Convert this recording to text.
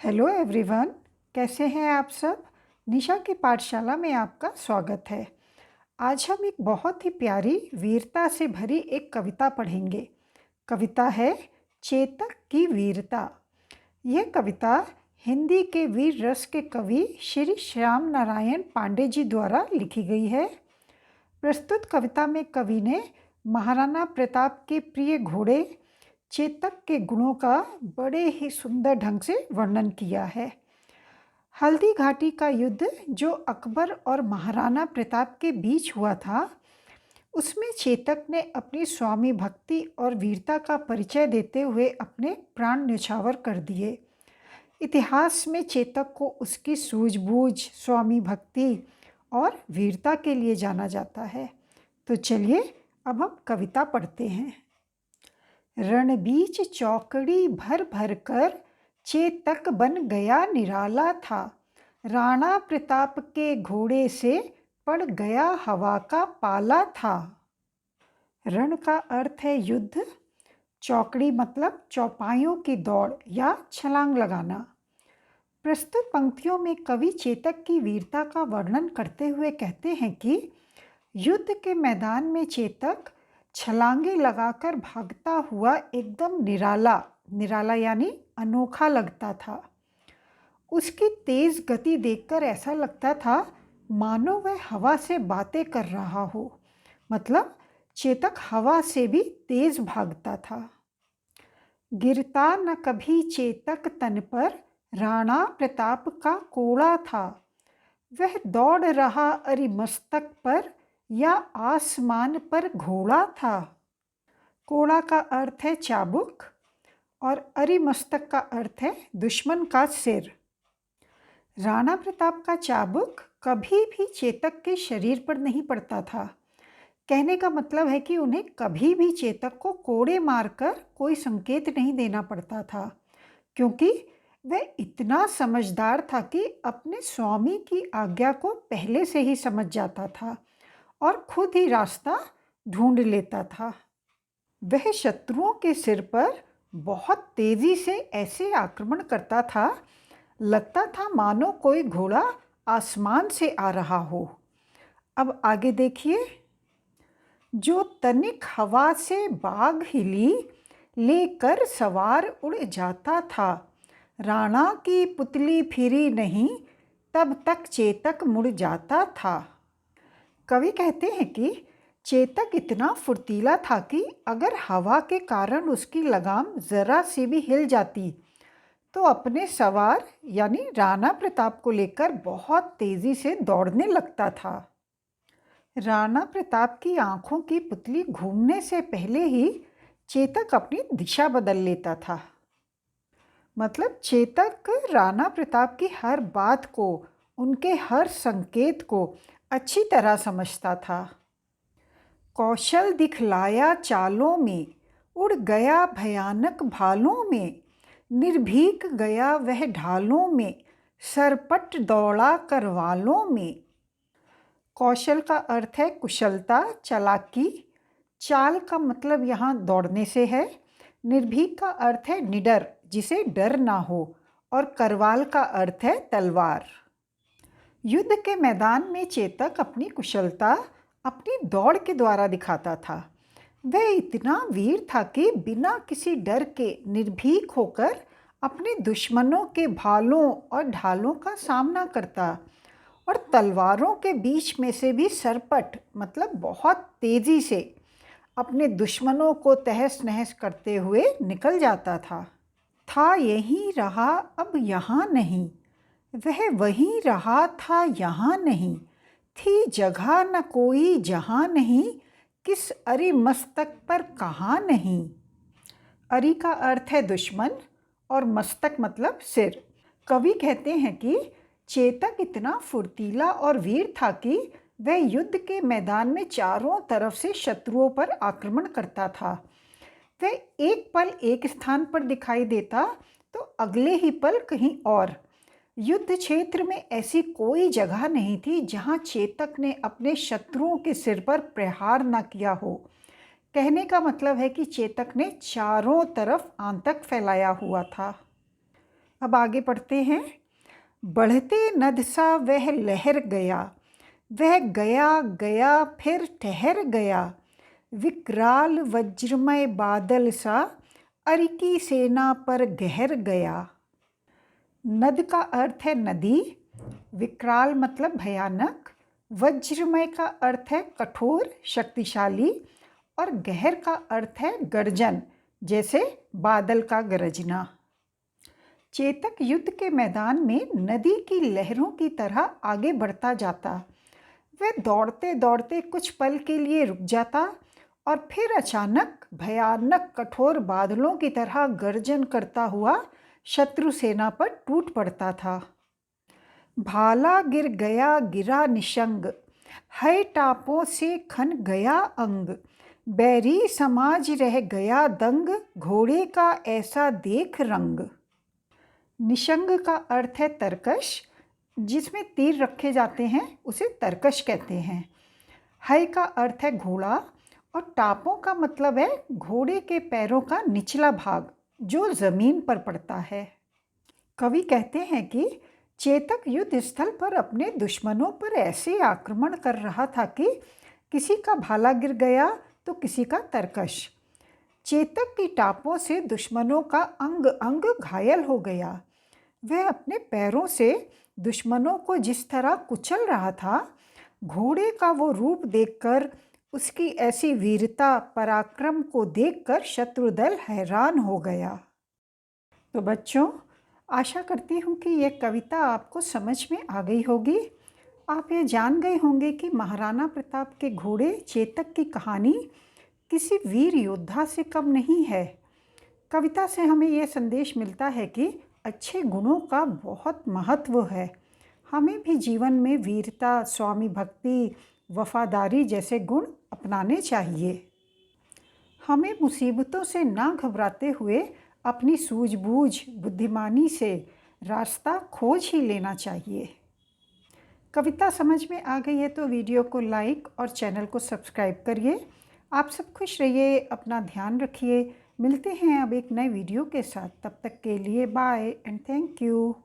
Hello everyone, कैसे हैं आप सब। निशा की पाठशाला में आपका स्वागत है। आज हम एक बहुत ही प्यारी वीरता से भरी एक कविता पढ़ेंगे। कविता है चेतक की वीरता। यह कविता हिंदी के वीर रस के कवि श्री श्याम नारायण पांडे जी द्वारा लिखी गई है। प्रस्तुत कविता में कवि ने महाराणा प्रताप के प्रिय घोड़े चेतक के गुणों का बड़े ही सुंदर ढंग से वर्णन किया है। हल्दी घाटी का युद्ध जो अकबर और महाराणा प्रताप के बीच हुआ था, उसमें चेतक ने अपनी स्वामी भक्ति और वीरता का परिचय देते हुए अपने प्राण न्यौछावर कर दिए। इतिहास में चेतक को उसकी सूझबूझ, स्वामी भक्ति और वीरता के लिए जाना जाता है। तो चलिए अब हम कविता पढ़ते हैं। रणबीच चौकड़ी भर भर कर चेतक बन गया निराला था। राणा प्रताप के घोड़े से पड़ गया हवा का पाला था। रण का अर्थ है युद्ध, चौकड़ी मतलब चौपाइयों की दौड़ या छलांग लगाना। प्रस्तुत पंक्तियों में कवि चेतक की वीरता का वर्णन करते हुए कहते हैं कि युद्ध के मैदान में चेतक छलांगे लगाकर भागता हुआ एकदम निराला यानी अनोखा लगता था। उसकी तेज गति देखकर ऐसा लगता था मानो वह हवा से बातें कर रहा हो। मतलब चेतक हवा से भी तेज भागता था। गिरता न कभी चेतक तन पर राणा प्रताप का कोड़ा था। वह दौड़ रहा अरिमस्तक पर या आसमान पर घोड़ा था। कोड़ा का अर्थ है चाबुक और अरिमस्तक का अर्थ है दुश्मन का सिर। राणा प्रताप का चाबुक कभी भी चेतक के शरीर पर नहीं पड़ता था। कहने का मतलब है कि उन्हें कभी भी चेतक को कोड़े मारकर कोई संकेत नहीं देना पड़ता था, क्योंकि वह इतना समझदार था कि अपने स्वामी की आज्ञा को पहले से ही समझ जाता था और खुद ही रास्ता ढूंढ लेता था। वह शत्रुओं के सिर पर बहुत तेजी से ऐसे आक्रमण करता था, लगता था मानो कोई घोड़ा आसमान से आ रहा हो। अब आगे देखिए। जो तनिक हवा से बाग हिली लेकर सवार उड़ जाता था। राणा की पुतली फिरी नहीं तब तक चेतक मुड़ जाता था। कवि कहते हैं कि चेतक इतना फुर्तीला था कि अगर हवा के कारण उसकी लगाम जरा सी भी हिल जाती तो अपने सवार यानी राणा प्रताप को लेकर बहुत तेजी से दौड़ने लगता था। राणा प्रताप की आंखों की पुतली घूमने से पहले ही चेतक अपनी दिशा बदल लेता था। मतलब चेतक राणा प्रताप की हर बात को, उनके हर संकेत को अच्छी तरह समझता था। कौशल दिखलाया चालों में, उड़ गया भयानक भालों में, निर्भीक गया वह ढालों में, सरपट दौड़ा करवालों में। कौशल का अर्थ है कुशलता, चालाकी। चाल का मतलब यहाँ दौड़ने से है। निर्भीक का अर्थ है निडर, जिसे डर ना हो। और करवाल का अर्थ है तलवार। युद्ध के मैदान में चेतक अपनी कुशलता अपनी दौड़ के द्वारा दिखाता था। वह इतना वीर था कि बिना किसी डर के निर्भीक होकर अपने दुश्मनों के भालों और ढालों का सामना करता और तलवारों के बीच में से भी सरपट मतलब बहुत तेजी से अपने दुश्मनों को तहस नहस करते हुए निकल जाता था यहीं रहा अब यहाँ नहीं, वह वहीं रहा था यहाँ नहीं, थी जगह न कोई जहाँ नहीं, किस अरि मस्तक पर कहाँ नहीं। अरि का अर्थ है दुश्मन और मस्तक मतलब सिर। कवि कहते हैं कि चेतक इतना फुर्तीला और वीर था कि वह युद्ध के मैदान में चारों तरफ से शत्रुओं पर आक्रमण करता था। वह एक पल एक स्थान पर दिखाई देता तो अगले ही पल कहीं और। युद्ध क्षेत्र में ऐसी कोई जगह नहीं थी जहां चेतक ने अपने शत्रुओं के सिर पर प्रहार न किया हो। कहने का मतलब है कि चेतक ने चारों तरफ आतंक फैलाया हुआ था। अब आगे पढ़ते हैं। बढ़ते नद सा वह लहर गया, वह गया गया फिर ठहर गया। विकराल वज्रमय बादल सा अरिकी सेना पर गहर गया। नद का अर्थ है नदी, विकराल मतलब भयानक, वज्रमय का अर्थ है कठोर शक्तिशाली, और गहर का अर्थ है गर्जन, जैसे बादल का गरजना। चेतक युद्ध के मैदान में नदी की लहरों की तरह आगे बढ़ता जाता। वह दौड़ते दौड़ते कुछ पल के लिए रुक जाता और फिर अचानक भयानक कठोर बादलों की तरह गर्जन करता हुआ शत्रु सेना पर टूट पड़ता था। भाला गिर गया गिरा निशंग, है टापों से खन गया अंग। बैरी समाज रह गया दंग, घोड़े का ऐसा देख रंग। निशंग का अर्थ है तरकश, जिसमें तीर रखे जाते हैं उसे तरकश कहते हैं। है का अर्थ है घोड़ा, और टापों का मतलब है घोड़े के पैरों का निचला भाग जो ज़मीन पर पड़ता है। कवि कहते हैं कि चेतक युद्ध स्थल पर अपने दुश्मनों पर ऐसे आक्रमण कर रहा था कि किसी का भाला गिर गया तो किसी का तरकश। चेतक की टापों से दुश्मनों का अंग अंग घायल हो गया। वह अपने पैरों से दुश्मनों को जिस तरह कुचल रहा था, घोड़े का वो रूप देखकर, उसकी ऐसी वीरता पराक्रम को देखकर शत्रुदल हैरान हो गया। तो बच्चों, आशा करती हूँ कि यह कविता आपको समझ में आ गई होगी। आप ये जान गए होंगे कि महाराणा प्रताप के घोड़े चेतक की कहानी किसी वीर योद्धा से कम नहीं है। कविता से हमें यह संदेश मिलता है कि अच्छे गुणों का बहुत महत्व है। हमें भी जीवन में वीरता, स्वामी भक्ति, वफादारी जैसे गुण अपनाने चाहिए। हमें मुसीबतों से ना घबराते हुए अपनी सूझबूझ बुद्धिमानी से रास्ता खोज ही लेना चाहिए। कविता समझ में आ गई है तो वीडियो को लाइक और चैनल को सब्सक्राइब करिए। आप सब खुश रहिए, अपना ध्यान रखिए। मिलते हैं अब एक नए वीडियो के साथ। तब तक के लिए बाय एंड थैंक यू।